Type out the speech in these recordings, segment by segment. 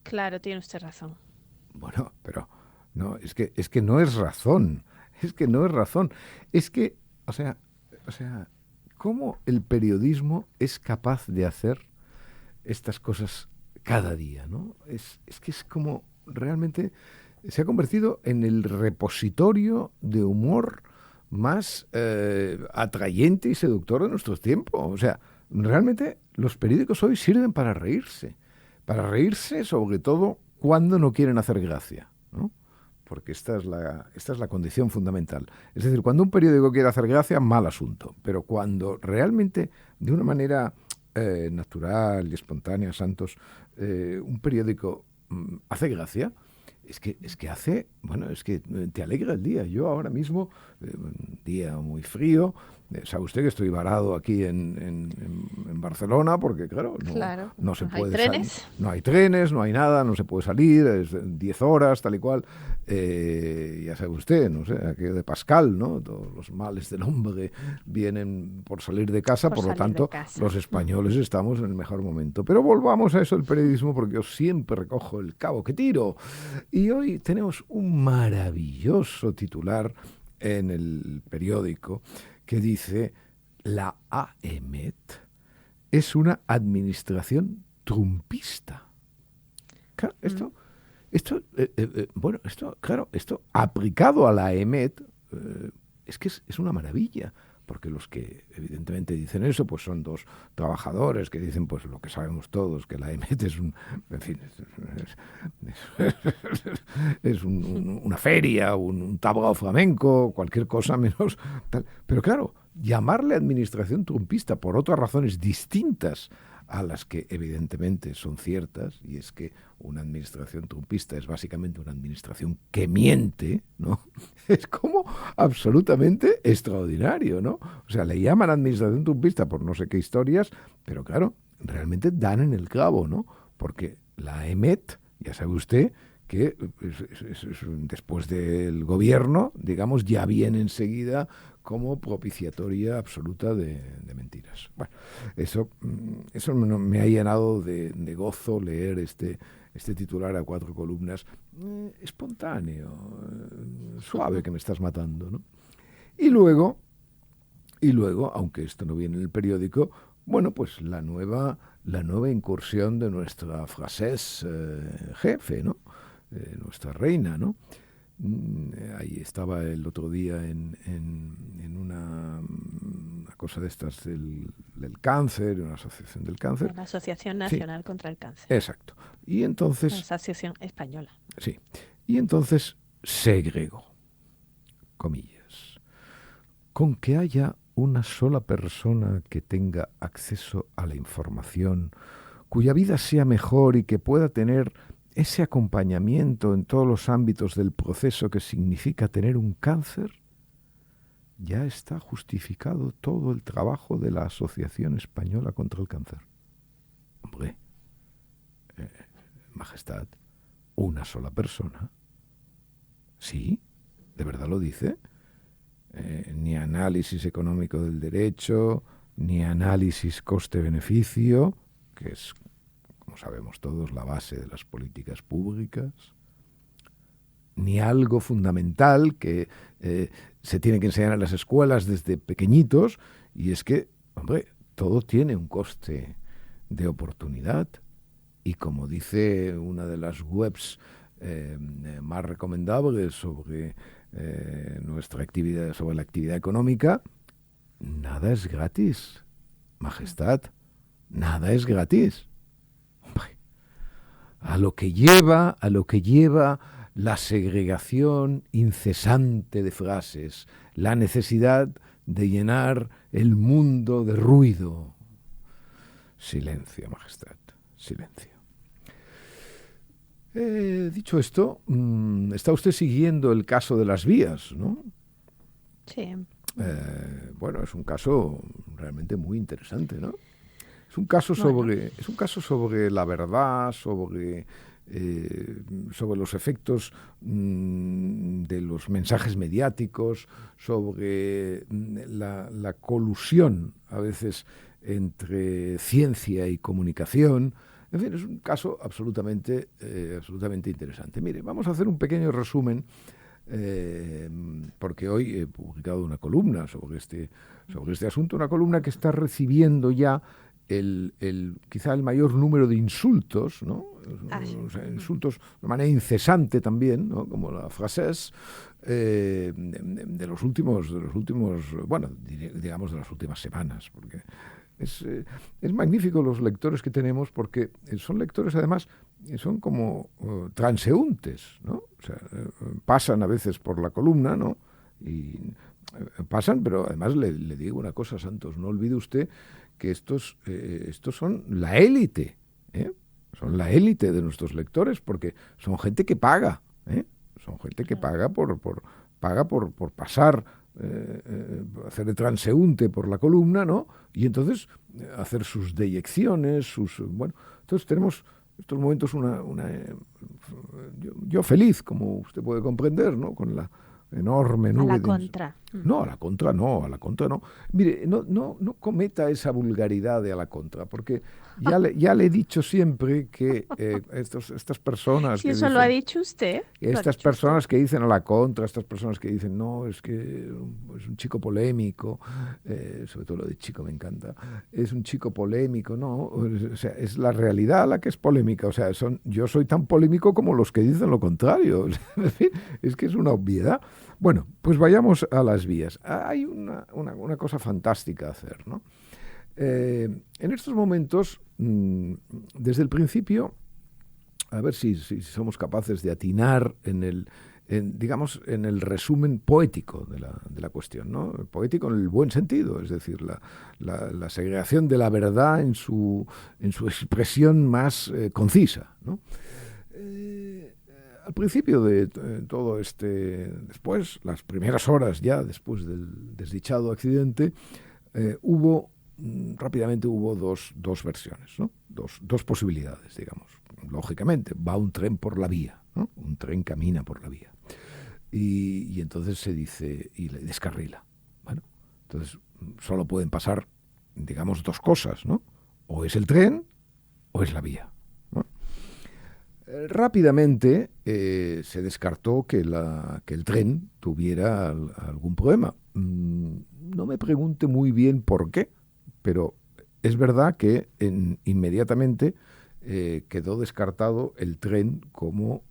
Claro, tiene usted razón. Bueno, pero no, es que no es razón. Es que no es razón. Es que, o sea, o sea, ¿cómo el periodismo es capaz de hacer estas cosas cada día, ¿no? Es que es como realmente se ha convertido en el repositorio de humor más atrayente y seductor de nuestros tiempos. O sea, realmente los periódicos hoy sirven para reírse sobre todo cuando no quieren hacer gracia, ¿no? Porque esta es la condición fundamental. Es decir, cuando un periódico quiere hacer gracia, mal asunto. Pero cuando realmente, de una manera natural y espontánea, Santos, un periódico hace gracia, es que hace, bueno, es que te alegra el día. Yo ahora mismo, un día muy frío, sabe usted que estoy varado aquí en Barcelona porque, claro, no, Claro, no se ¿hay puede salir, trenes? no hay trenes, no hay nada, no se puede salir, es 10 horas, tal y cual. Ya sabe usted, no sé, aquello de Pascal, ¿no? Todos los males del hombre vienen por salir de casa, Por por lo salir de tanto, casa. los españoles estamos en el mejor momento. Pero volvamos a eso del periodismo, porque yo siempre recojo el cabo que tiro. Y hoy tenemos un maravilloso titular en el periódico que dice: la AEMET es una administración trumpista. Claro, Mm. claro, esto aplicado a la AEMET es que es una maravilla. Porque los que evidentemente dicen eso, pues son dos trabajadores que dicen pues lo que sabemos todos, que la AEMET es un, en fin, una feria, un tablao flamenco, cualquier cosa menos tal. Pero claro, llamarle administración trumpista por otras razones distintas a las que evidentemente son ciertas, y es que una administración trumpista es básicamente una administración que miente, ¿no? Es como absolutamente extraordinario, ¿no? O sea, le llaman administración trumpista por no sé qué historias, pero claro, realmente dan en el clavo, ¿no? Porque la EMET, ya sabe usted, que después del gobierno, digamos, ya viene enseguida como propiciatoria absoluta de mentiras. Bueno, eso me ha llenado de gozo leer este titular a 4 columnas, espontáneo, suave, que me estás matando, ¿no? Y luego, aunque esto no viene en el periódico, bueno, pues la nueva incursión de nuestra frasés jefe, ¿no? Nuestra reina, ¿no? Ahí estaba el otro día en una cosa de estas del cáncer, una asociación del De cáncer. la Asociación Sí, Nacional contra el Cáncer. exacto. Y entonces, Esa asociación española. sí, y entonces segregó, comillas, con que haya una sola persona que tenga acceso a la información, cuya vida sea mejor y que pueda tener ese acompañamiento en todos los ámbitos del proceso que significa tener un cáncer, ya está justificado todo el trabajo de la Asociación Española contra el Cáncer. Hombre, Majestad, una sola persona. ¿Sí? ¿De verdad lo dice? Ni análisis económico del derecho, ni análisis coste-beneficio, que es, como sabemos todos, la base de las políticas públicas, ni algo fundamental que se tiene que enseñar en las escuelas desde pequeñitos, y es que, hombre, todo tiene un coste de oportunidad, y como dice una de las webs más recomendables sobre nuestra actividad, sobre la actividad económica, nada es gratis, Majestad, nada es gratis. A lo que lleva la segregación incesante de frases, la necesidad de llenar el mundo de ruido. Silencio, Majestad, silencio. Dicho esto, está usted siguiendo el caso de las vías, ¿no? Sí. Bueno, es un caso realmente muy interesante, ¿no? Bueno, Es un caso sobre la verdad, sobre los efectos de los mensajes mediáticos, sobre la colusión a veces entre ciencia y comunicación. En fin, es un caso absolutamente interesante. Mire, vamos a hacer un pequeño resumen, porque hoy he publicado una columna sobre este asunto, una columna que está recibiendo ya quizá el mayor número de insultos, ¿no? Sí. O sea, insultos de manera incesante también, ¿no? Como la frasés, de los últimos, bueno, digamos de las últimas semanas, porque es magnífico los lectores que tenemos, porque son lectores además, son como transeúntes, ¿no? O sea, pasan a veces por la columna, ¿no? Y pasan, pero además le digo una cosa, Santos, no olvide usted que estos son la élite, ¿eh? Son la élite de nuestros lectores, porque son gente que paga, ¿eh? Son gente que paga por pasar, hacer de transeúnte por la columna, ¿no? Y entonces hacer sus deyecciones, bueno, entonces tenemos estos momentos yo feliz, como usted puede comprender, ¿no? Con la enorme nube a la contra. No, a la contra no. Mire, no cometa esa vulgaridad de a la contra, porque ya le he dicho siempre que estas personas Si que eso dicen, lo ha dicho usted. estas personas que dicen a la contra, estas personas que dicen, no, es que es un chico polémico, sobre todo lo de chico me encanta, es un chico polémico, no, o sea, es la realidad la que es polémica, o sea, yo soy tan polémico como los que dicen lo contrario, es que es una obviedad. Bueno, pues vayamos a las vías. Hay una cosa fantástica a hacer, ¿no? En estos momentos, desde el principio, a ver si somos capaces de atinar en el resumen poético de la cuestión, ¿no? Poético en el buen sentido, es decir, la segregación de la verdad en su expresión más concisa, ¿no? Al principio de todo después, las primeras horas ya después del desdichado accidente, rápidamente hubo dos versiones, ¿no? Dos posibilidades, digamos. Lógicamente, va un tren por la vía, ¿no? Un tren camina por la vía. Y entonces se dice, y le descarrila. Bueno, entonces solo pueden pasar, digamos, dos cosas, ¿no? O es el tren o es la vía, ¿no? Rápidamente se descartó que el tren tuviera algún problema. No me pregunte muy bien por qué, pero es verdad que inmediatamente quedó descartado el tren como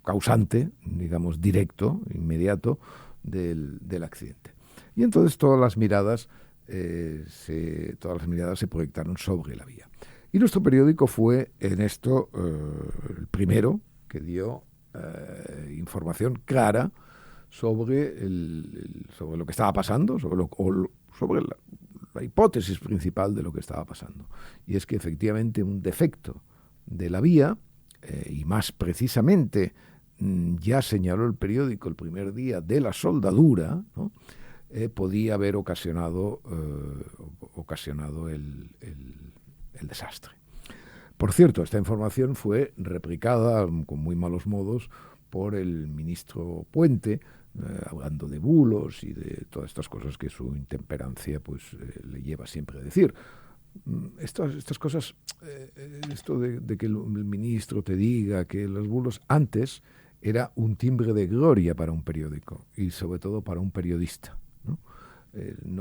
causante, digamos, directo, inmediato del accidente. Y entonces todas las miradas se proyectaron sobre la vía. Y nuestro periódico fue en esto el primero que dio información clara sobre lo que estaba pasando, sobre la hipótesis principal de lo que estaba pasando. Y es que efectivamente un defecto de la vía, y más precisamente ya señaló el periódico el primer día de la soldadura, ¿no? Podía haber ocasionado el desastre. Por cierto, esta información fue replicada con muy malos modos por el ministro Puente, hablando de bulos y de todas estas cosas que su intemperancia pues le lleva siempre a decir. Estas cosas, esto de que el ministro te diga que los bulos antes era un timbre de gloria para un periódico y sobre todo para un periodista, ¿no?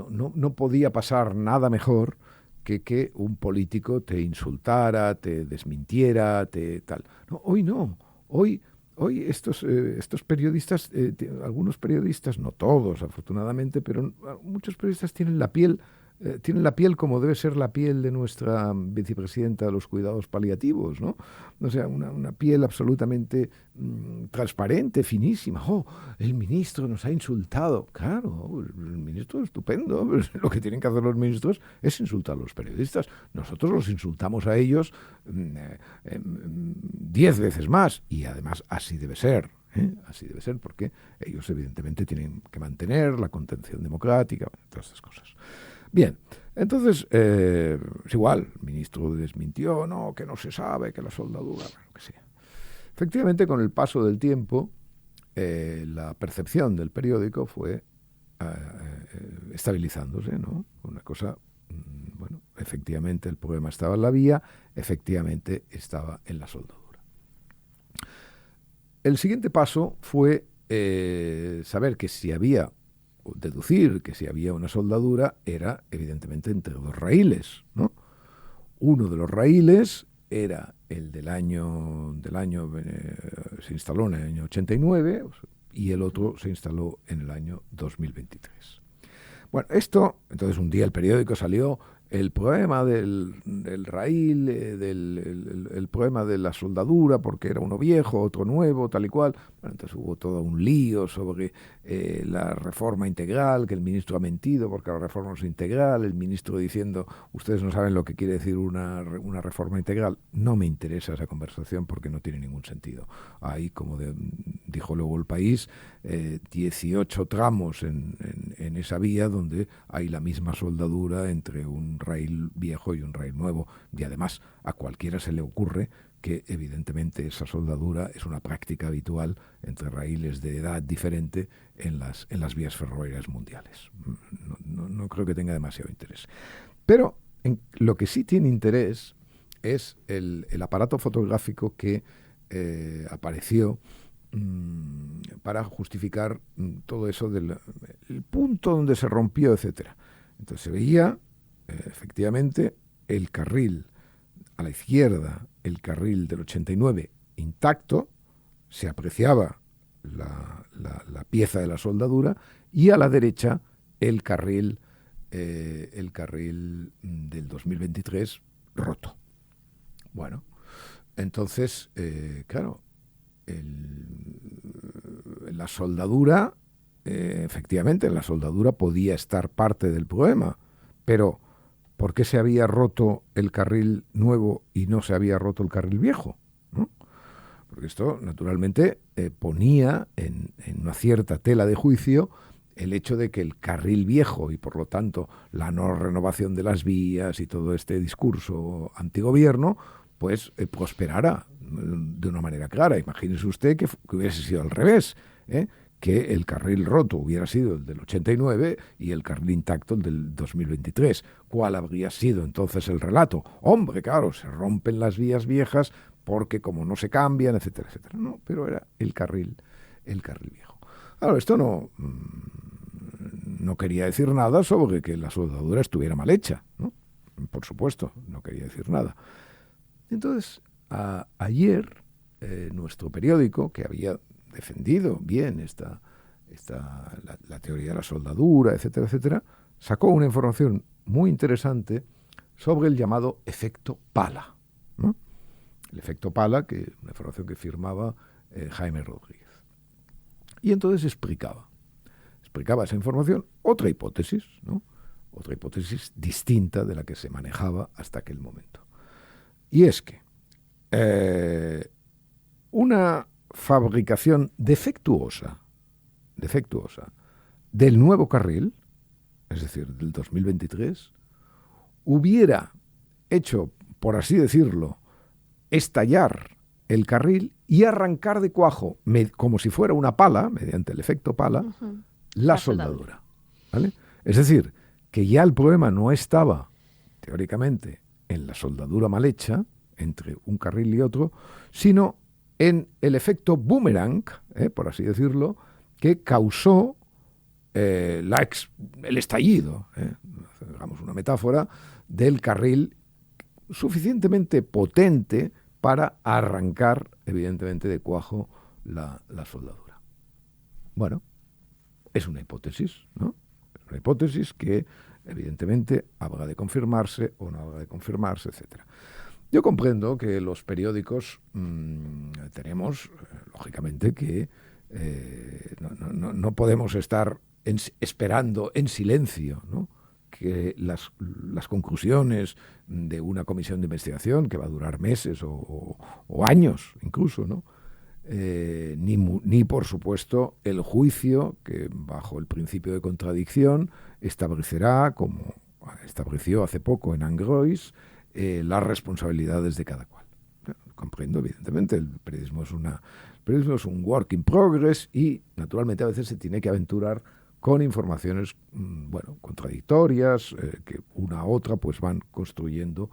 No podía pasar nada mejor que un político te insultara, te desmintiera, tal. No, hoy no. Hoy estos periodistas, algunos periodistas, no todos afortunadamente, pero muchos periodistas tienen la piel como debe ser la piel de nuestra vicepresidenta de los cuidados paliativos, ¿no? O sea, una piel absolutamente transparente, finísima. ¡Oh, el ministro nos ha insultado! Claro, el ministro es estupendo. Lo que tienen que hacer los ministros es insultar a los periodistas. Nosotros los insultamos a ellos 10 veces más. Y además así debe ser. Así debe ser, porque ellos evidentemente tienen que mantener la contención democrática, todas estas cosas. Bien, entonces es igual, el ministro desmintió, no, que no se sabe, que la soldadura, lo que sea. Efectivamente, con el paso del tiempo, la percepción del periódico fue estabilizándose, ¿no? Una cosa Bueno, efectivamente el problema estaba en la vía, efectivamente estaba en la soldadura. El siguiente paso fue saber que si había, o deducir que si había una soldadura, era evidentemente entre dos raíles, ¿no? Uno de los raíles era el se instaló en el año 89 y el otro se instaló en el año 2023. Bueno, entonces un día el periódico salió el problema del raíl, el problema de la soldadura, porque era uno viejo, otro nuevo, tal y cual. Bueno, entonces hubo todo un lío sobre la reforma integral, que el ministro ha mentido porque la reforma no es integral, el ministro diciendo, ustedes no saben lo que quiere decir una reforma integral. No me interesa esa conversación porque no tiene ningún sentido. Hay, como dijo luego El País, 18 tramos en esa vía donde hay la misma soldadura entre un raíl viejo y un raíl nuevo, y además a cualquiera se le ocurre que evidentemente esa soldadura es una práctica habitual entre raíles de edad diferente en las vías ferroviarias mundiales. No creo que tenga demasiado interés. Pero lo que sí tiene interés es el aparato fotográfico que apareció para justificar todo eso del el punto donde se rompió, etcétera. Entonces se veía efectivamente el carril a la izquierda, el carril del 89 intacto, se apreciaba la pieza de la soldadura, y a la derecha el carril del 2023 roto. Bueno, entonces, claro, la soldadura, efectivamente, la soldadura podía estar parte del problema, pero ¿por qué se había roto el carril nuevo y no se había roto el carril viejo? ¿No? Porque esto, naturalmente, ponía en una cierta tela de juicio el hecho de que el carril viejo y, por lo tanto, la no renovación de las vías y todo este discurso antigobierno, pues prosperara de una manera clara. Imagínese usted que hubiese sido al revés, que el carril roto hubiera sido el del 89 y el carril intacto el del 2023. ¿Cuál habría sido entonces el relato? Hombre, claro, se rompen las vías viejas porque como no se cambian, etcétera, etcétera. No, pero era el carril viejo. Claro, esto no quería decir nada sobre que la soldadura estuviera mal hecha, ¿no? Por supuesto, no quería decir nada. Entonces, ayer, nuestro periódico, que había defendido bien la teoría de la soldadura, etcétera, etcétera, sacó una información muy interesante sobre el llamado efecto Pala, ¿no? El efecto Pala, que una información que firmaba Jaime Rodríguez. Y entonces explicaba esa información, otra hipótesis, ¿no? Otra hipótesis distinta de la que se manejaba hasta aquel momento. Y es que una fabricación defectuosa del nuevo carril, es decir, del 2023, hubiera hecho, por así decirlo, estallar el carril y arrancar de cuajo, como si fuera una pala, mediante el efecto pala, la soldadura. ¿Vale? Es decir, que ya el problema no estaba, teóricamente, en la soldadura mal hecha, entre un carril y otro, sino en el efecto boomerang, por así decirlo, que causó el estallido, digamos una metáfora, del carril suficientemente potente para arrancar, evidentemente, de cuajo la soldadura. Bueno, es una hipótesis, ¿no? Es una hipótesis que, evidentemente, habrá de confirmarse o no habrá de confirmarse, etcétera. Yo comprendo que los periódicos tenemos, lógicamente, que no podemos estar esperando en silencio, ¿no?, que las conclusiones de una comisión de investigación que va a durar meses o años incluso, ¿no?, ni por supuesto el juicio que bajo el principio de contradicción establecerá, como estableció hace poco en Angrois, las responsabilidades de cada cual. Comprendo, evidentemente, el periodismo es un work in progress y, naturalmente, a veces se tiene que aventurar con informaciones, contradictorias, que una a otra pues van construyendo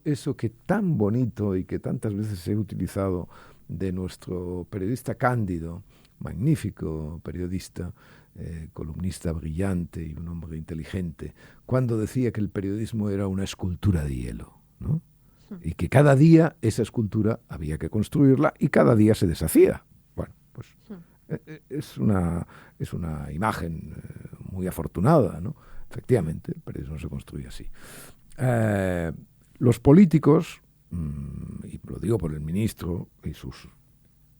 eso que tan bonito y que tantas veces he utilizado de nuestro periodista Cándido, magnífico periodista, columnista brillante y un hombre inteligente, cuando decía que el periodismo era una escultura de hielo, ¿no? Y que cada día esa escultura había que construirla y cada día se deshacía. Bueno, pues es una imagen muy afortunada, ¿no? Efectivamente, el periodismo se construye así. Los políticos, y lo digo por el ministro y sus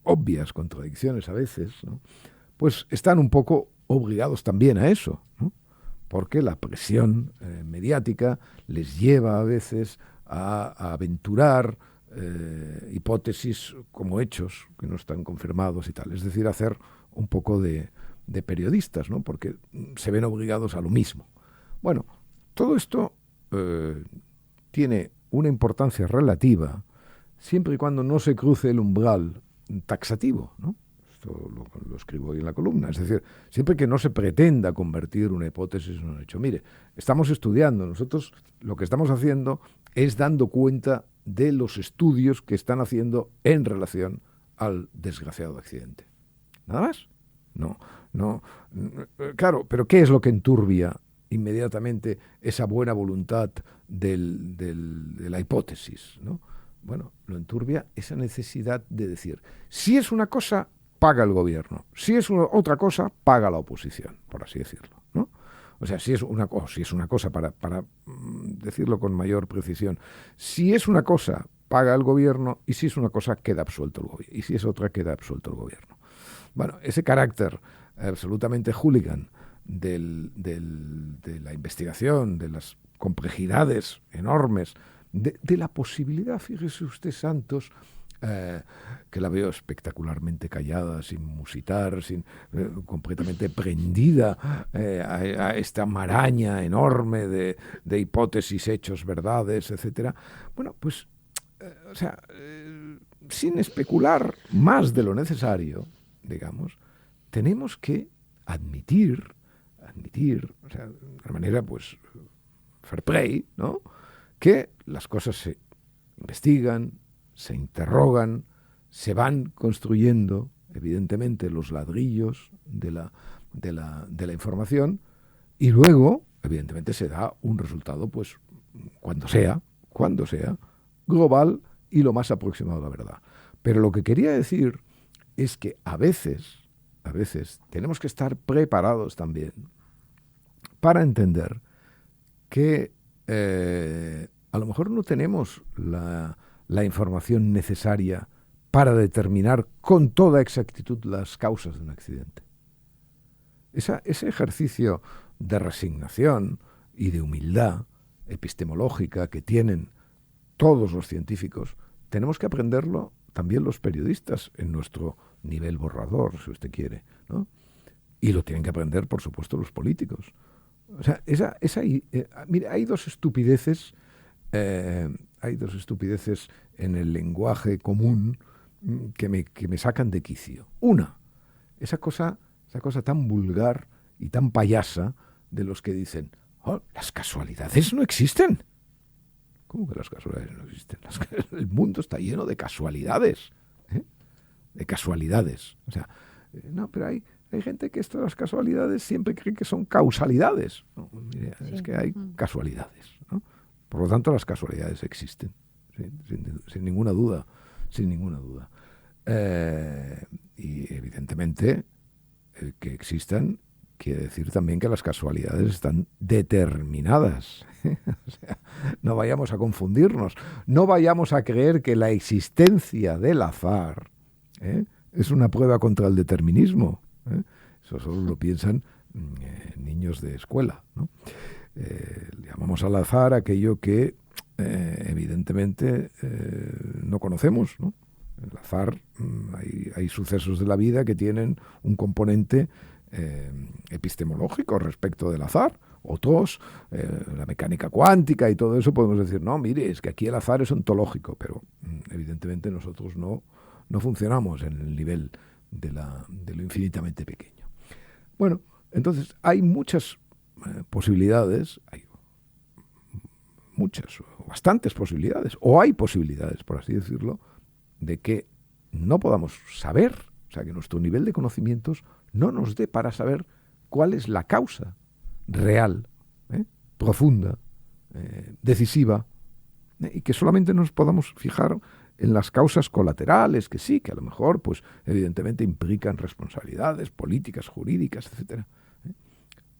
obvias contradicciones a veces, ¿no?, pues están un poco obligados también a eso, ¿no? Porque la presión mediática les lleva a veces a aventurar hipótesis como hechos que no están confirmados y tal. Es decir, hacer un poco de periodistas, ¿no? Porque se ven obligados a lo mismo. Bueno, todo esto tiene una importancia relativa siempre y cuando no se cruce el umbral taxativo, ¿no? Esto lo escribo hoy en la columna. Es decir, siempre que no se pretenda convertir una hipótesis en un hecho. Mire, estamos estudiando, nosotros lo que estamos haciendo es dando cuenta de los estudios que están haciendo en relación al desgraciado accidente. ¿Nada más? No. Claro, pero ¿qué es lo que enturbia inmediatamente esa buena voluntad de la hipótesis, ¿no? Bueno, lo enturbia esa necesidad de decir, si es una cosa, paga el gobierno, si es otra cosa, paga la oposición, por así decirlo, ¿no? O sea, si es una cosa, para decirlo con mayor precisión, si es una cosa, paga el gobierno, y si es una cosa, queda absuelto el gobierno, y si es otra, queda absuelto el gobierno. Bueno, ese carácter absolutamente hooligan de la investigación, de las complejidades enormes, de la posibilidad, fíjese usted, Santos, que la veo espectacularmente callada, sin musitar, completamente prendida a esta maraña enorme de hipótesis, hechos, verdades, etcétera. Bueno, pues, sin especular más de lo necesario, digamos, tenemos que admitir, o sea, de una manera, pues, fair play, ¿no?, que las cosas se investigan, se interrogan, se van construyendo, evidentemente, los ladrillos de la información, y luego, evidentemente, se da un resultado, pues, cuando sea, global y lo más aproximado a la verdad. Pero lo que quería decir es que a veces tenemos que estar preparados también para entender que a lo mejor no tenemos la información necesaria para determinar con toda exactitud las causas de un accidente. Ese ejercicio de resignación y de humildad epistemológica que tienen todos los científicos, tenemos que aprenderlo también los periodistas en nuestro nivel borrador, si usted quiere, ¿no? Y lo tienen que aprender, por supuesto, los políticos. O sea, mira, hay dos estupideces en el lenguaje común que me sacan de quicio. Una, esa cosa tan vulgar y tan payasa de los que dicen, oh, las casualidades no existen. ¿Cómo que las casualidades no existen? El mundo está lleno de casualidades, ¿eh? De casualidades. O sea, no, pero hay gente que esto de las casualidades siempre cree que son causalidades. No, mire, sí. Es que hay casualidades, ¿no? Por lo tanto, las casualidades existen, ¿sí? Sin ninguna duda. Y evidentemente, que existan quiere decir también que las casualidades están determinadas. O sea, no vayamos a confundirnos, no vayamos a creer que la existencia del azar es una prueba contra el determinismo. Eso solo lo piensan niños de escuela, ¿no? Llamamos al azar aquello que evidentemente no conocemos, ¿no? El azar, hay sucesos de la vida que tienen un componente epistemológico respecto del azar. Otros, la mecánica cuántica y todo eso, podemos decir, no, mire, es que aquí el azar es ontológico, pero evidentemente nosotros no funcionamos en el nivel de lo infinitamente pequeño. Bueno, Entonces, hay muchas posibilidades, hay muchas, o bastantes posibilidades, o hay posibilidades, por así decirlo, de que no podamos saber, o sea, que nuestro nivel de conocimientos no nos dé para saber cuál es la causa real, profunda, decisiva, y que solamente nos podamos fijar en las causas colaterales, que sí, que a lo mejor, pues, evidentemente implican responsabilidades políticas, jurídicas, etcétera.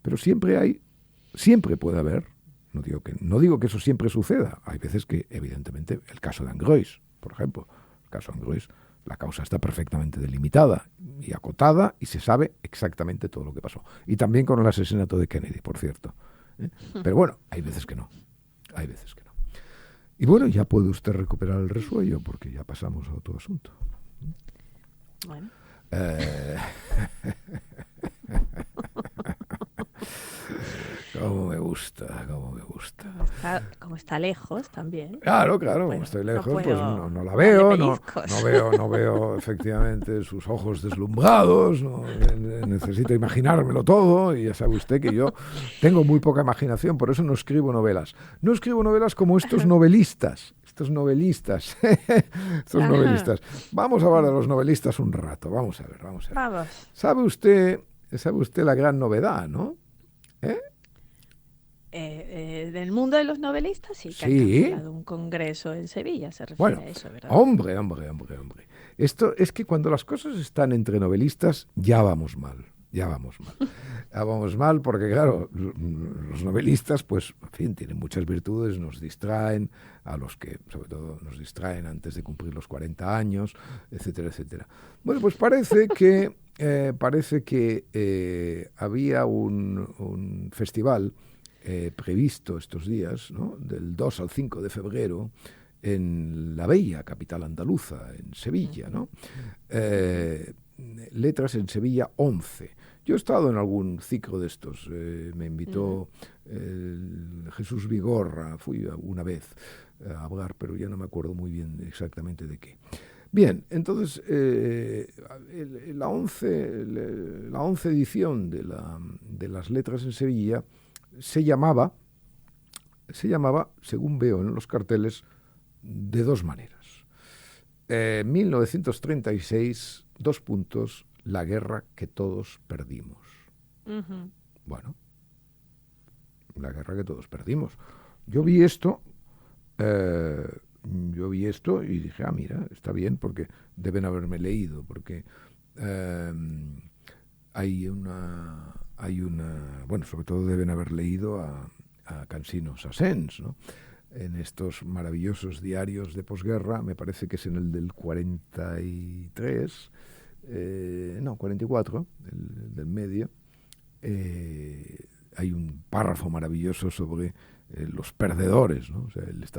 Pero siempre puede haber, no digo que eso siempre suceda, hay veces que, evidentemente, el caso de Angrois, por ejemplo, el caso de Angrois, la causa está perfectamente delimitada y acotada y se sabe exactamente todo lo que pasó. Y también con el asesinato de Kennedy, por cierto. Pero bueno, hay veces que no. Hay veces que no. Y bueno, ya puede usted recuperar el resuello porque ya pasamos a otro asunto. Bueno. Cómo me gusta, cómo me gusta. Como está lejos también. Claro, como estoy lejos, pues no la darle veo, pellizcos. no veo efectivamente sus ojos deslumbrados, necesito imaginármelo todo, y ya sabe usted que yo tengo muy poca imaginación, por eso no escribo novelas. No escribo novelas como estos novelistas. Vamos a hablar de los novelistas un rato, vamos a ver. Vamos. Sabe usted la gran novedad, ¿no? Del mundo de los novelistas, sí, que han cancelado un congreso en Sevilla, se refiere a eso, ¿verdad? Hombre. Esto es que cuando las cosas están entre novelistas, ya vamos mal. Ya vamos mal porque, claro, los novelistas, pues, en fin, tienen muchas virtudes, nos distraen, a los que, sobre todo, nos distraen antes de cumplir los 40 años, etcétera, etcétera. Bueno, pues parece que había un festival previsto estos días, ¿no? Del 2 al 5 de febrero, en la bella capital andaluza, en Sevilla, ¿no? Letras en Sevilla 11. Yo he estado en algún ciclo de estos, me invitó Jesús Vigorra, fui una vez a hablar, pero ya no me acuerdo muy bien exactamente de qué. Bien, entonces la 11 edición de las Letras en Sevilla se llamaba, según veo en los carteles, de dos maneras. 1936, la guerra que todos perdimos. Uh-huh. Bueno, la guerra que todos perdimos. Yo vi esto y dije, mira, está bien, porque deben haberme leído, porque hay una, bueno, sobre todo deben haber leído a Cansino Sassens, ¿no? En estos maravillosos diarios de posguerra, me parece que es en el del 43, 44, el del medio, hay un párrafo maravilloso sobre los perdedores, ¿no? O sea, él está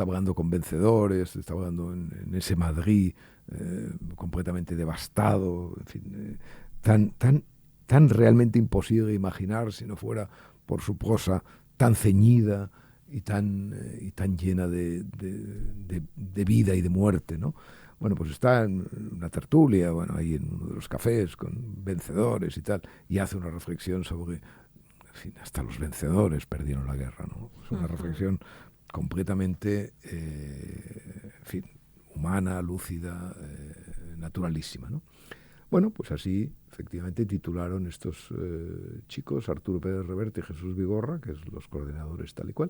hablando con vencedores, está hablando en ese Madrid completamente devastado, en fin, tan realmente imposible de imaginar si no fuera por su prosa tan ceñida y tan llena de vida y de muerte, ¿no? Bueno, pues está en una tertulia, bueno, ahí en uno de los cafés con vencedores y tal, y hace una reflexión sobre, en fin, hasta los vencedores perdieron la guerra, ¿no? Es una reflexión completamente, en fin, humana, lúcida, naturalísima, ¿no? Bueno, pues así, efectivamente, titularon estos chicos, Arturo Pérez Reverte y Jesús Vigorra, que es los coordinadores tal y cual,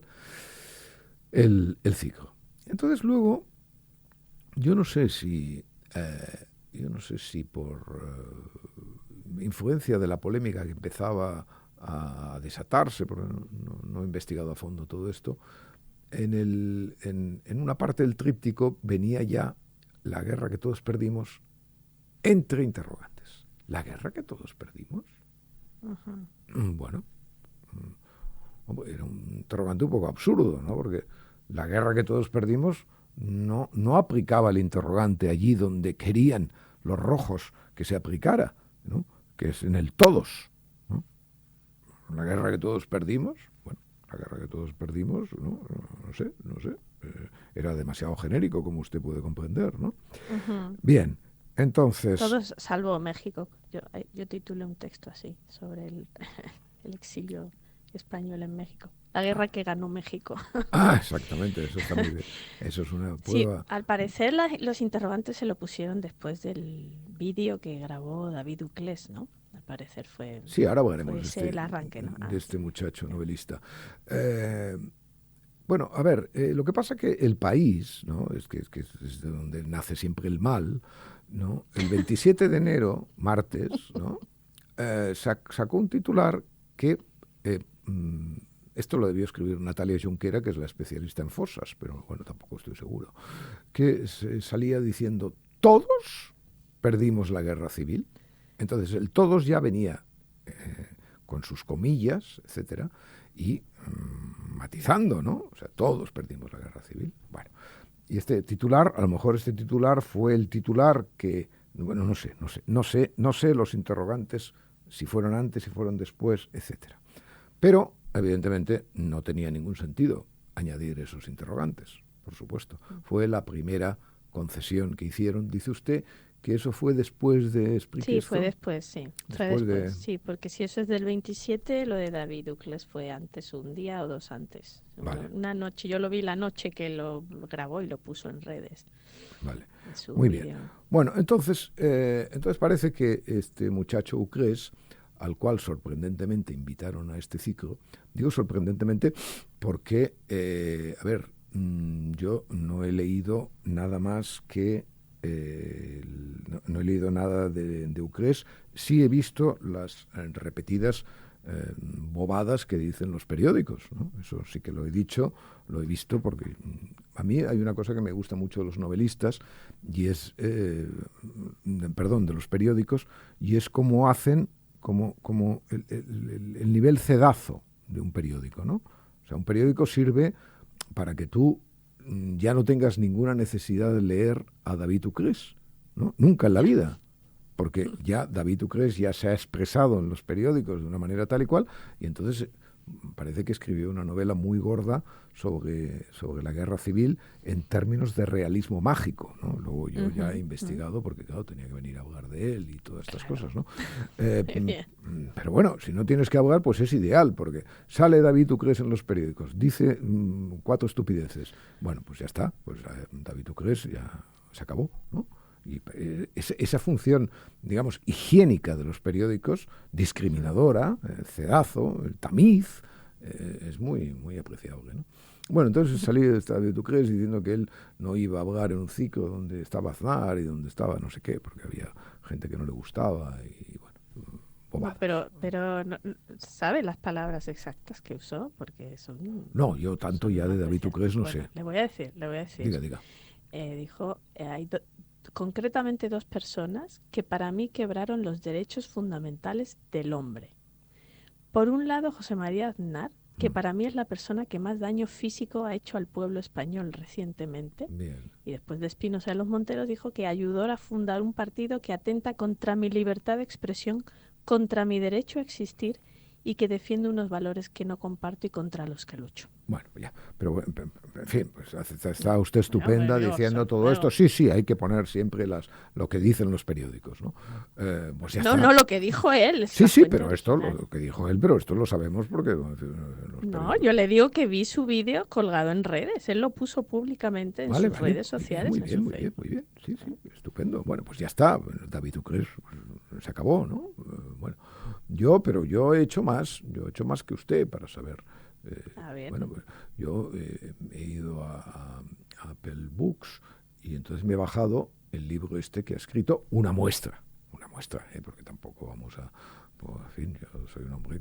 el ciclo. Entonces luego, yo no sé si por influencia de la polémica que empezaba a desatarse, porque no he investigado a fondo todo esto, en una parte del tríptico venía ya la guerra que todos perdimos entre interrogantes. ¿La guerra que todos perdimos? Uh-huh. Bueno, era un interrogante un poco absurdo, ¿no? Porque la guerra que todos perdimos no aplicaba el interrogante allí donde querían los rojos que se aplicara, ¿no? Que es en el todos, ¿no? La guerra que todos perdimos, bueno, la guerra que todos perdimos, no sé, era demasiado genérico, como usted puede comprender, ¿no? Uh-huh. Bien, Entonces, Todos salvo México. Yo titulé un texto así sobre el exilio español en México. La guerra que ganó México. exactamente, eso está muy bien. Eso es una Sí, prueba. al parecer los interrogantes se lo pusieron después del vídeo que grabó David Uclés, ¿no? Al parecer Sí, ahora fue hablaremos ese el arranque, ¿no? de este Sí. muchacho novelista. Eh, bueno, a ver, lo que pasa que el país, ¿no? Es de donde nace siempre el mal, ¿no? El 27 de enero, martes, ¿no? Sacó un titular que eh, mm, esto lo debió escribir Natalia Junquera, que es la especialista en fosas, pero bueno, tampoco estoy seguro, que salía diciendo, todos perdimos la guerra civil. Entonces, el todos ya venía con sus comillas, etcétera, y matizando, ¿no? O sea, todos perdimos la guerra civil. Bueno, y este titular, a lo mejor este titular fue el titular que, bueno, no sé los interrogantes, si fueron antes, si fueron después, etcétera. Pero, evidentemente, no tenía ningún sentido añadir esos interrogantes, por supuesto. Fue la primera concesión que hicieron. Dice usted que eso fue después de, explique Sí, fue esto, después, sí. Fue después después, de, sí, porque si eso es del 27, lo de David Ucles fue antes, un día o dos antes. vale, Una noche, yo lo vi la noche que lo grabó y lo puso en redes, vale, en su muy bien. vídeo. Bueno, entonces parece que este muchacho Ucrés, al cual sorprendentemente invitaron a este ciclo, digo sorprendentemente porque, a ver, yo no he leído nada más que no he leído nada de Ucrés, sí he visto las repetidas bobadas que dicen los periódicos, ¿no? Eso sí que lo he dicho, lo he visto, porque a mí hay una cosa que me gusta mucho de los novelistas, y es, perdón, de los periódicos, y es cómo hacen, como el nivel cedazo de un periódico, ¿no? O sea, un periódico sirve para que tú ya no tengas ninguna necesidad de leer a David Ucrés, ¿no? Nunca en la vida, porque ya David Ucrés ya se ha expresado en los periódicos de una manera tal y cual, y entonces parece que escribió una novela muy gorda sobre la guerra civil en términos de realismo mágico, ¿no? Luego yo ya he investigado, porque claro, tenía que venir a hablar de él y todas estas Claro, cosas, ¿no? muy bien. Pero bueno, si no tienes que hablar, pues es ideal, porque sale David Ucrés en los periódicos, dice 4 estupideces. Bueno, pues ya está, pues David Ucrés ya se acabó, ¿no? Y esa función, digamos, higiénica de los periódicos, discriminadora, cedazo, el tamiz, es muy, muy apreciable, ¿no? Bueno, entonces salió David Ucrés diciendo que él no iba a hablar en un ciclo donde estaba Aznar y donde estaba no sé qué, porque había gente que no le gustaba y bueno, No, bobadas. pero ¿sabe las palabras exactas que usó? Porque No, yo tanto son ya de David apreciadas. Ucrés no Bueno, sé. le voy a decir. Diga, diga. Dijo, concretamente dos personas que para mí quebraron los derechos fundamentales del hombre. Por un lado, José María Aznar, que Mm, para mí es la persona que más daño físico ha hecho al pueblo español recientemente. bien. Y después de Espinosa de los Monteros dijo que ayudó a fundar un partido que atenta contra mi libertad de expresión, contra mi derecho a existir y que defiende unos valores que no comparto y contra los que lucho. Bueno, ya, pero bueno, en fin, pues está usted Bueno, estupenda digo, diciendo todo esto. bueno, Sí, sí, hay que poner siempre lo que dicen los periódicos, ¿no? Pues ya no, está. no lo que dijo él, es Sí, la sí, fuente pero esto original. lo que dijo él, pero esto lo sabemos porque los No, periódicos. yo le digo que vi su vídeo colgado en redes. Él lo puso públicamente en Vale, sus vale, redes muy bien, sociales, muy en bien, su muy bien, Facebook. muy bien. Sí, sí, estupendo. Bueno, pues ya está. David Ucrés pues, se acabó, ¿no? Bueno, pero yo he hecho más, que usted para saber. eh, A ver. bueno, pues yo he ido a Apple Books y entonces me he bajado el libro este que ha escrito, una muestra, porque tampoco vamos a, pues, en fin, yo soy un hombre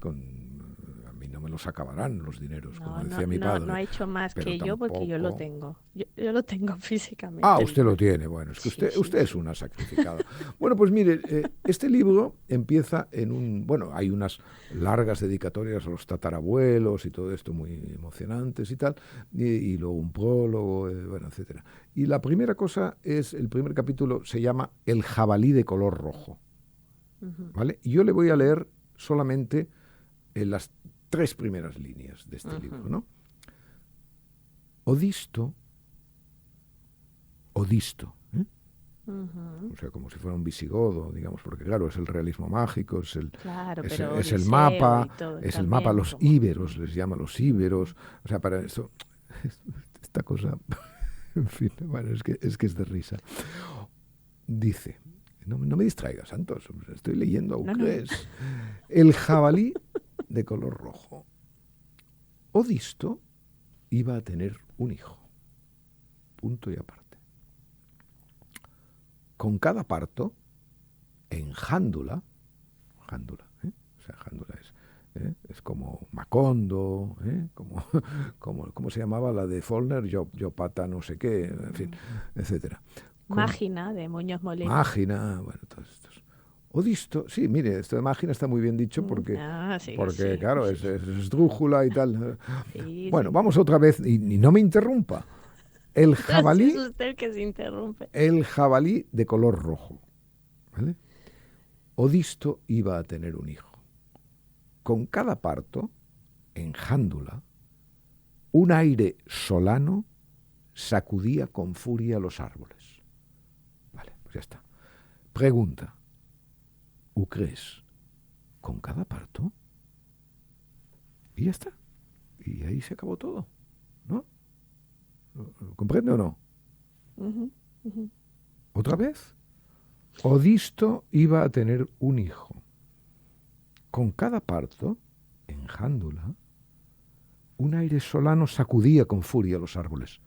a mí no me los acabarán los dineros, como No, no, decía mi no, no padre, ha hecho más pero que yo porque yo lo tampoco. tengo. Yo lo tengo Ah, físicamente el usted lo libro. tiene. Bueno, es que Sí, sí, usted es sí. una sacrificada. Bueno, pues mire, este libro empieza bueno, hay unas largas dedicatorias a los tatarabuelos y todo esto muy emocionantes y tal, y luego un prólogo, bueno, etcétera. Y la primera cosa el primer capítulo se llama El jabalí de color rojo, Ujú, ¿vale? Y yo le voy a leer solamente las 3 primeras líneas de este libro, ujú. ¿no? Odisto, Odisto, ¿eh? Ujú. O sea, como si fuera un visigodo, digamos, porque claro, es el realismo mágico, Claro, es, pero es el Odiseo y mapa, todo es el mapa, también los como... íberos, les llaman los íberos. O sea, para esto, esta cosa, en fin, bueno, es que es de risa. Dice, no me distraigas, Santos, estoy leyendo a No, no. Ucrés. El jabalí de color rojo. Odisto iba a tener un hijo. Punto y aparte. Con cada parto, en jándula, ¿eh? O sea, jándula es como Macondo, ¿eh? ¿Cómo se llamaba la de Follner? Yo pata no sé qué, en fin, etcétera. Con Mágina de Muñoz Molina. Mágina, bueno, todos estos. Odisto, sí, mire, esto de Mágina está muy bien dicho porque, Ah, sí, porque sí. claro, es esdrújula y tal. Sí, Bueno, sí. vamos otra vez, y no me interrumpa. El Así es jabalí, usted el que se interrumpe. el jabalí de color rojo, ¿vale? Odisto iba a tener un hijo. Con cada parto, en jándula, un aire solano sacudía con furia los árboles. Vale, pues ya está. Pregunta, ¿Ucrés con cada parto? Y ya está. Y ahí se acabó todo, ¿no? ¿Comprende o no? Ujú, ujú. ¿Otra vez? Odisto iba a tener un hijo. Con cada parto, en jándula, un aire solano sacudía con furia los árboles.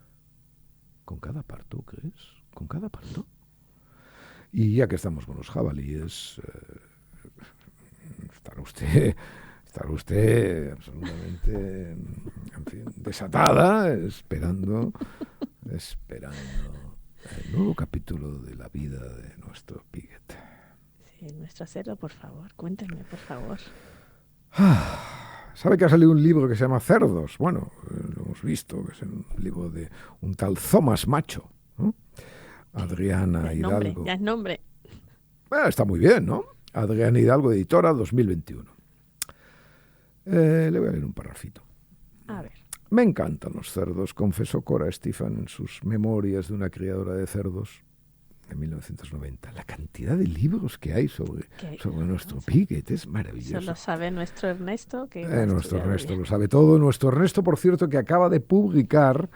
¿Con cada parto, crees? ¿Con cada parto? Y ya que estamos con los jabalíes, estará usted absolutamente, en fin, desatada, esperando el nuevo capítulo de la vida de nuestro Piquet. Sí, nuestro cero, por favor, cuénteme, por favor. ¿Sabe que ha salido un libro que se llama Cerdos? Bueno, lo hemos visto, que es un libro de un tal Thomas Macho, ¿no? Ya Adriana es nombre, Hidalgo. ya es nombre. Está muy bien, ¿no? Adriana Hidalgo, editora, 2021. Le voy a leer un parrafito. A ver, Me encantan los cerdos, confesó Cora Stephan en sus Memorias de una criadora de cerdos de 1990. La cantidad de libros que hay sobre que nuestro Piquet es eso maravilloso. lo sabe nuestro Ernesto, que lo ha Nuestro estudiado Ernesto bien. lo sabe todo. Nuestro Ernesto, por cierto, que acaba de publicar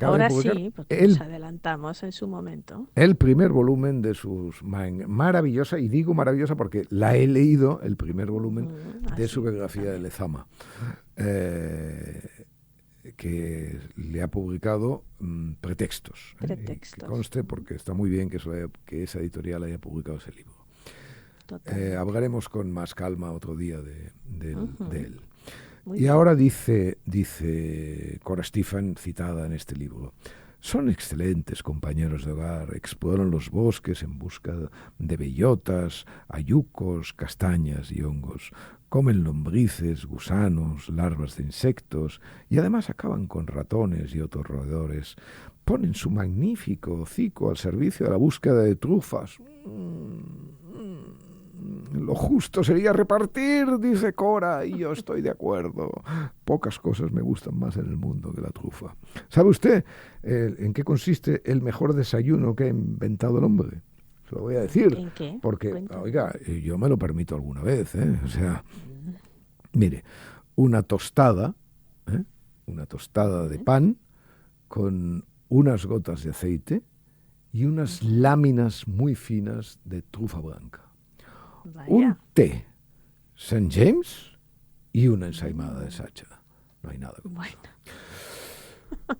Ahora sí, porque nos el, adelantamos en su momento. el primer volumen de sus maravillosa, y digo maravillosa porque la he leído, el primer volumen de su Así, yo biografía de también. Lezama. Que le ha publicado Pretextos. Que Pretextos. conste porque está muy bien que esa editorial haya publicado ese libro. Totalmente. Hablaremos con más calma otro día de Ujú, él. muy Y bien. ahora dice Cora Stephan, citada en este libro, son excelentes compañeros de hogar, exploran los bosques en busca de bellotas, ayucos, castañas y hongos, comen lombrices, gusanos, larvas de insectos y además acaban con ratones y otros roedores. Ponen su magnífico hocico al servicio de la búsqueda de trufas. Lo justo sería repartir, dice Cora, y yo estoy de acuerdo. Pocas cosas me gustan más en el mundo que la trufa. ¿Sabe usted en qué consiste el mejor desayuno que ha inventado el hombre? Se lo voy a decir, ¿En qué? porque, Cuéntame. oiga, yo me lo permito alguna vez, ¿eh? O sea, Mm, mire, una tostada, ¿eh? Una tostada de ujú, pan con unas gotas de aceite y unas ujú. láminas muy finas de trufa blanca. Un Vaya. té St. James y una ensaimada de Mm, Sacha. No hay nada como eso. bueno.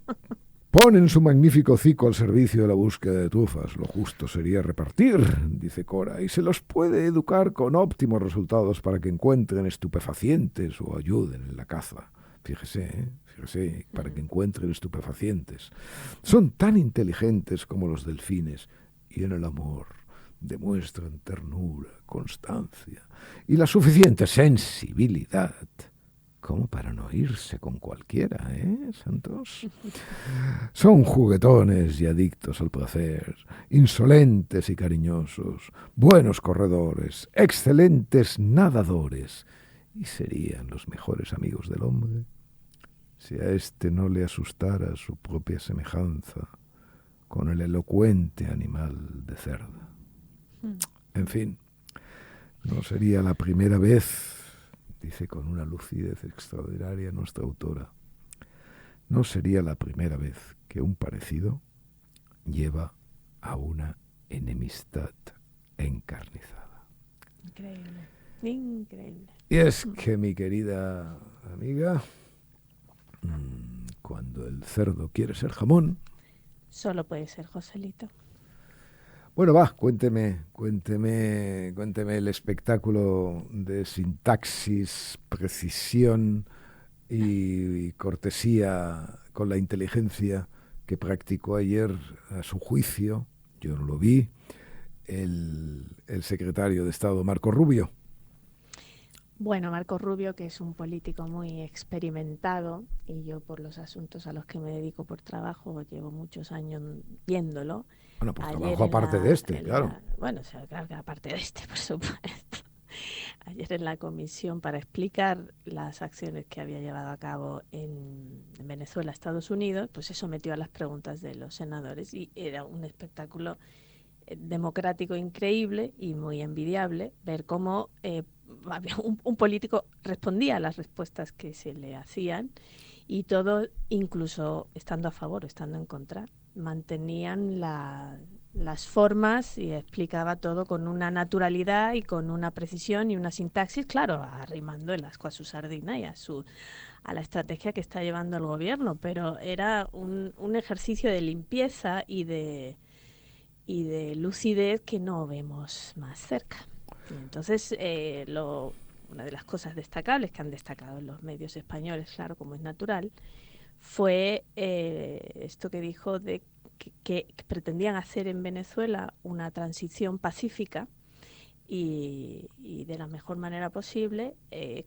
Ponen su magnífico hocico al servicio de la búsqueda de trufas. Lo justo sería repartir, dice Cora, y se los puede educar con óptimos resultados para que encuentren estupefacientes o ayuden en la caza. Fíjese, para que encuentren estupefacientes. Son tan inteligentes como los delfines y en el amor demuestran ternura, constancia y la suficiente sensibilidad como para no irse con cualquiera, Santos? Son juguetones y adictos al placer, insolentes y cariñosos, buenos corredores, excelentes nadadores, y serían los mejores amigos del hombre si a éste no le asustara su propia semejanza con el elocuente animal de Cerda. En fin, no sería la primera vez, dice con una lucidez extraordinaria nuestra autora, no sería la primera vez que un parecido lleva a una enemistad encarnizada. Increíble, increíble. Y es que, mi querida amiga, cuando el cerdo quiere ser jamón... Solo puede ser Joselito. Bueno, va, cuénteme el espectáculo de sintaxis, precisión y cortesía con la inteligencia que practicó ayer, a su juicio, yo no lo vi, el secretario de Estado Marco Rubio. Bueno, Marco Rubio, que es un político muy experimentado, y yo por los asuntos a los que me dedico por trabajo llevo muchos años viéndolo. Bueno, por Ayer trabajo aparte de este, claro. Bueno, o sea, claro que aparte de este, por supuesto. Ayer en la comisión para explicar las acciones que había llevado a cabo en Venezuela, Estados Unidos, pues se sometió a las preguntas de los senadores y era un espectáculo democrático increíble y muy envidiable ver cómo un político respondía a las respuestas que se le hacían y todo, incluso estando a favor o estando en contra, mantenían las formas y explicaba todo con una naturalidad y con una precisión y una sintaxis, claro, arrimando el asco a su sardina y a la estrategia que está llevando el gobierno, pero era un ejercicio de limpieza y de lucidez que no vemos más cerca. Entonces, una de las cosas destacables que han destacado los medios españoles, claro, como es natural, fue esto que dijo de que pretendían hacer en Venezuela una transición pacífica y de la mejor manera posible,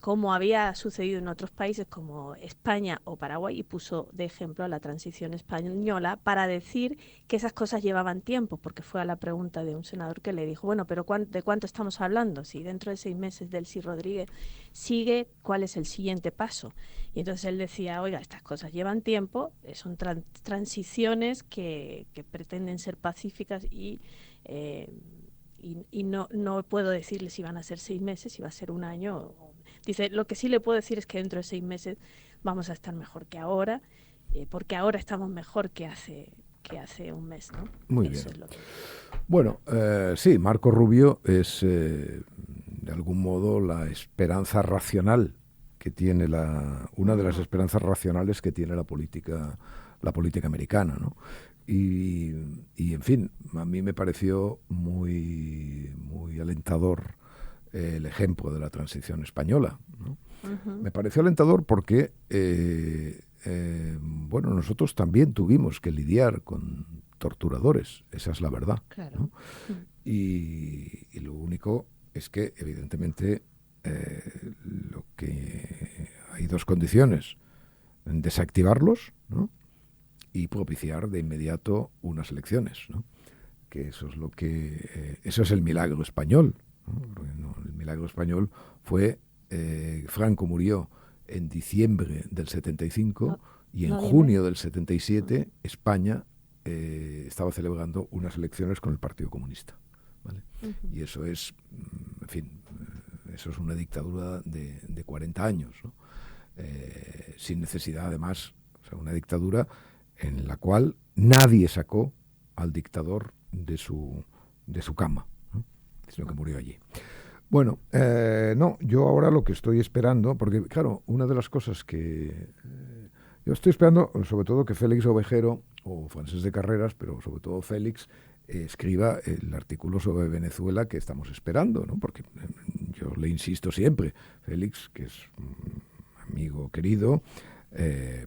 como había sucedido en otros países como España o Paraguay, y puso de ejemplo a la transición española para decir que esas cosas llevaban tiempo, porque fue a la pregunta de un senador que le dijo, bueno, pero ¿de cuánto estamos hablando? Si dentro de 6 meses Delcy Rodríguez sigue, ¿cuál es el siguiente paso? Y entonces él decía, oiga, estas cosas llevan tiempo, son transiciones que pretenden ser pacíficas y no puedo decirle si van a ser 6 meses, si va a ser un año. Dice, lo que sí le puedo decir es que dentro de 6 meses vamos a estar mejor que ahora, porque ahora estamos mejor que hace un mes, ¿no? Muy Eso bien. es lo que... Bueno, sí, Marco Rubio es, de algún modo, la esperanza racional que tiene una de las esperanzas racionales que tiene la política americana, ¿no? Y, en fin, a mí me pareció muy, muy alentador el ejemplo de la transición española, ¿no? Me pareció alentador porque, bueno, nosotros también tuvimos que lidiar con torturadores, esa es la verdad, Claro. ¿no? Y lo único es que, evidentemente, lo que hay dos condiciones: desactivarlos, ¿no?, y propiciar de inmediato unas elecciones, ¿no? Que eso es eso es el milagro español, ¿no? El milagro español fue Franco murió en diciembre del 75 y en junio del 77 España estaba celebrando unas elecciones con el Partido Comunista, ¿vale? Y eso es, en fin, eso es una dictadura de 40 años, ¿no? Sin necesidad, además, o sea, una dictadura en la cual nadie sacó al dictador de su cama, ¿no?, sino que murió allí. Bueno, no, yo ahora lo que estoy esperando, porque claro, una de las cosas que yo estoy esperando, sobre todo que Félix Ovejero, o Francés de Carreras, pero sobre todo Félix, escriba el artículo sobre Venezuela que estamos esperando, ¿no? Porque yo le insisto siempre, Félix, que es un amigo querido,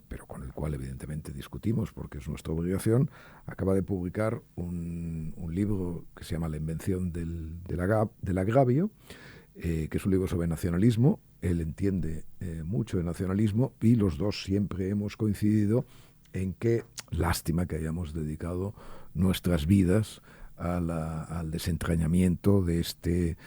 pero con el cual evidentemente discutimos porque es nuestra obligación, acaba de publicar un libro que se llama La invención del agravio, que es un libro sobre nacionalismo. Él entiende mucho de nacionalismo y los dos siempre hemos coincidido en que lástima que hayamos dedicado nuestras vidas al desentrañamiento de este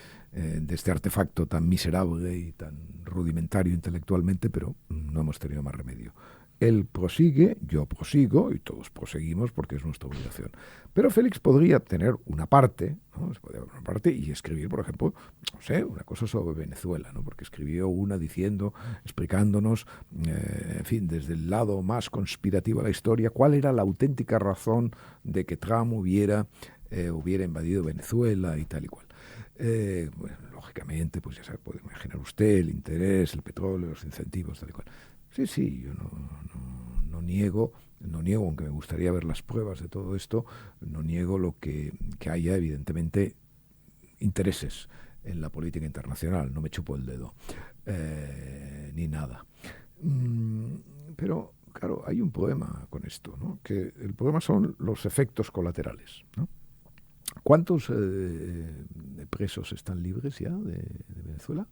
artefacto tan miserable y tan rudimentario intelectualmente, pero no hemos tenido más remedio. Él prosigue, yo prosigo y todos proseguimos porque es nuestra obligación. Pero Félix podría tener una parte, ¿no? Se podría una parte y escribir, por ejemplo, no sé, una cosa sobre Venezuela, ¿no? Porque escribió una diciendo, explicándonos, en fin, desde el lado más conspirativo de la historia, cuál era la auténtica razón de que Trump hubiera invadido Venezuela y tal y cual. Bueno, lógicamente, pues ya se puede imaginar usted el interés, el petróleo, los incentivos, tal y cual. Sí, yo no niego, aunque me gustaría ver las pruebas de todo esto, no niego lo que haya, evidentemente, intereses en la política internacional, no me chupo el dedo, ni nada. Pero, claro, hay un problema con esto, ¿no? Que el problema son los efectos colaterales, ¿no? ¿Cuántos presos están libres ya de Venezuela?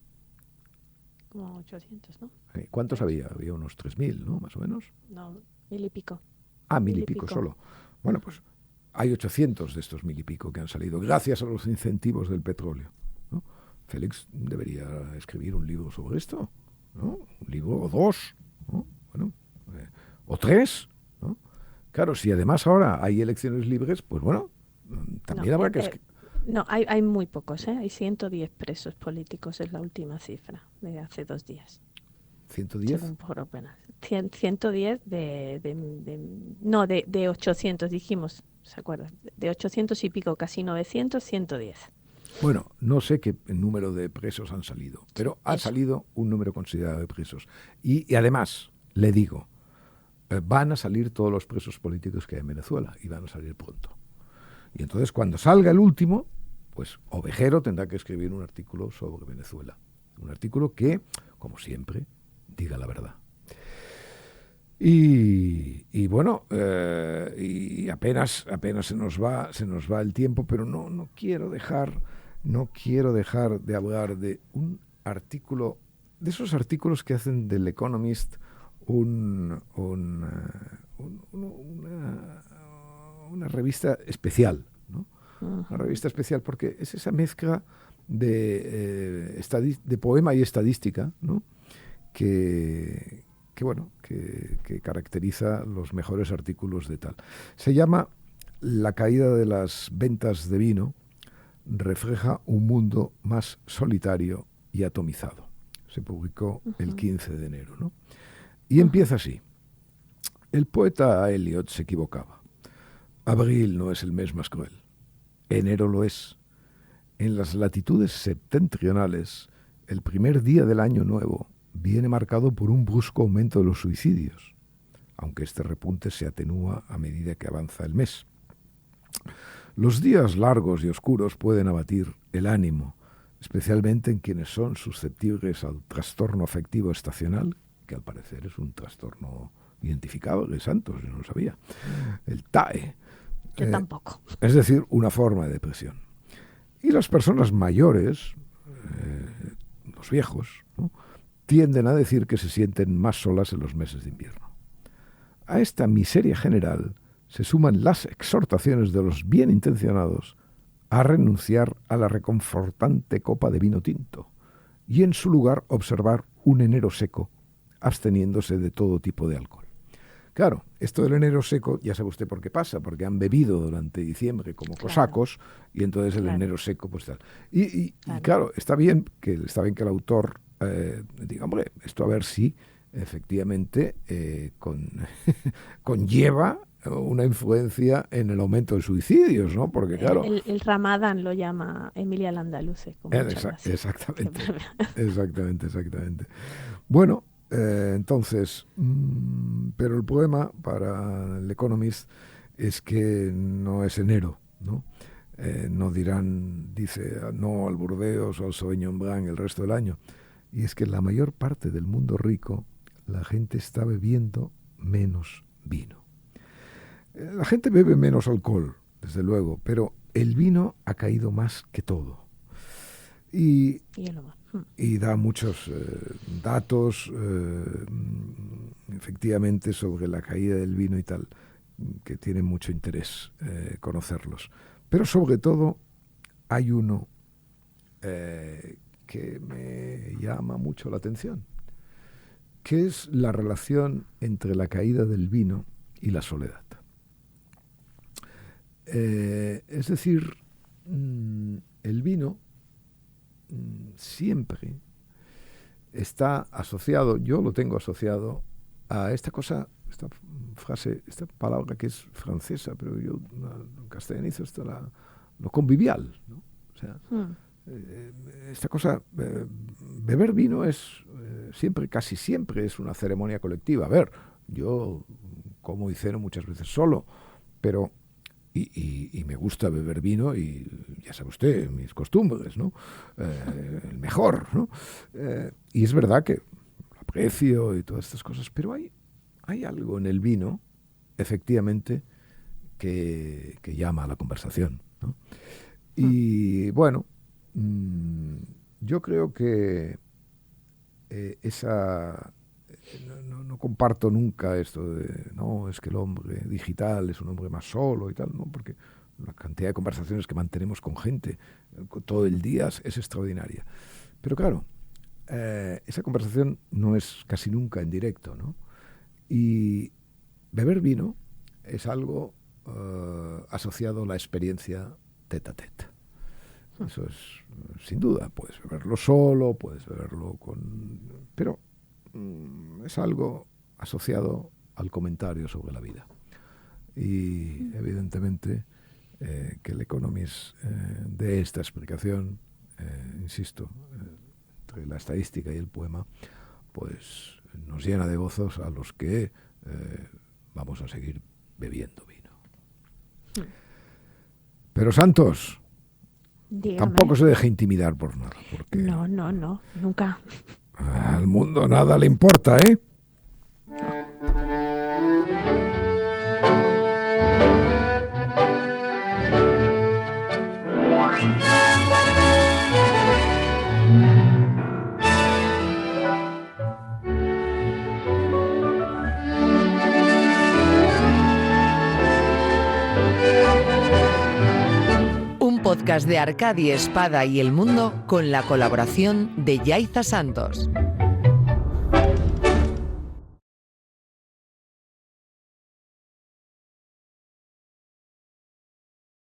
Como 800, ¿no? ¿Cuántos había? Había unos 3.000, ¿no? Más o menos. No, 1000 y pico. 1.000 y pico solo. Bueno, pues hay 800 de estos 1.000 y pico que han salido gracias a los incentivos del petróleo, ¿no? Félix debería escribir un libro sobre esto, ¿no? Un libro o dos, ¿no? Bueno, o tres, ¿no? Claro, si además ahora hay elecciones libres, pues bueno, también No, habrá que... no, hay muy pocos, ¿eh? Hay 110 presos políticos, es la última cifra de hace 2 días. 110. Según por apenas. 110 no, de 800, dijimos, ¿se acuerdan? De 800 y pico, casi 900, 110. Bueno, no sé qué número de presos han salido, pero ha Eso. salido un número considerable de presos. Y además, le digo, van a salir todos los presos políticos que hay en Venezuela y van a salir pronto. Y entonces cuando salga el último, pues Ovejero tendrá que escribir un artículo sobre Venezuela. Un artículo que, como siempre, diga la verdad. Y bueno, y apenas se nos va el tiempo, pero no quiero dejar de hablar de un artículo, de esos artículos que hacen del Economist una revista especial, ¿no? Uh-huh. Una revista especial porque es esa mezcla de poema y estadística, ¿no? que caracteriza los mejores artículos de tal. Se llama La caída de las ventas de vino refleja un mundo más solitario y atomizado. Se publicó el 15 de enero, ¿no? Y empieza así. El poeta Eliot se equivocaba. Abril no es el mes más cruel. Enero lo es. En las latitudes septentrionales, el primer día del año nuevo viene marcado por un brusco aumento de los suicidios, aunque este repunte se atenúa a medida que avanza el mes. Los días largos y oscuros pueden abatir el ánimo, especialmente en quienes son susceptibles al trastorno afectivo estacional, que al parecer es un trastorno identificado de Santos, yo no lo sabía, el TAE. Yo tampoco. Es decir, una forma de depresión. Y las personas mayores, los viejos, ¿no?, tienden a decir que se sienten más solas en los meses de invierno. A esta miseria general se suman las exhortaciones de los bien intencionados a renunciar a la reconfortante copa de vino tinto y en su lugar observar un enero seco, absteniéndose de todo tipo de alcohol. Claro, esto del enero seco, ya sabe usted por qué pasa, porque han bebido durante diciembre como cosacos y entonces el enero seco pues tal. Y claro, está bien que el autor diga, hombre, esto a ver si efectivamente conlleva una influencia en el aumento de suicidios, ¿no? Porque claro... El Ramadán lo llama Emilia Landaluce. Exactamente. Exactamente. Bueno, entonces, pero el problema para el Economist es que no es enero, ¿no? No dice no al Burdeos o al Sauvignon Blanc el resto del año. Y es que en la mayor parte del mundo rico la gente está bebiendo menos vino. La gente bebe menos alcohol, desde luego, pero el vino ha caído más que todo. Y da muchos datos, efectivamente, sobre la caída del vino y tal, que tiene mucho interés conocerlos. Pero sobre todo hay uno que me llama mucho la atención. que es la relación entre la caída del vino y la soledad. Es decir, el vino siempre está asociado, yo lo tengo asociado a esta cosa, esta frase, esta palabra que es francesa, pero yo castellanizo lo convivial, ¿no? O sea, esta cosa, beber vino es siempre, casi siempre es una ceremonia colectiva. A ver, yo como y ceno muchas veces solo, pero y me gusta beber vino y ya sabe usted, mis costumbres, ¿no? El mejor, ¿no? Y es verdad que lo aprecio y todas estas cosas, pero hay algo en el vino, efectivamente, que llama a la conversación, ¿no? Y bueno, yo creo que no comparto nunca esto de, no, es que el hombre digital es un hombre más solo y tal, ¿no? Porque la cantidad de conversaciones que mantenemos con gente todo el día es extraordinaria. Pero claro, esa conversación no es casi nunca en directo, ¿no? Y beber vino es algo asociado a la experiencia tete a tete. Eso es, sin duda, puedes beberlo solo, puedes beberlo con... Pero es algo asociado al comentario sobre la vida. Y evidentemente que el Economist de esta explicación, insisto, entre la estadística y el poema, pues nos llena de gozos a los que vamos a seguir bebiendo vino. Pero Santos, dígame. Tampoco se deje intimidar por nada. Porque No, nunca. al mundo nada le importa, ¿eh? Podcast de Arcadi Espada y El Mundo con la colaboración de Yaiza Santos.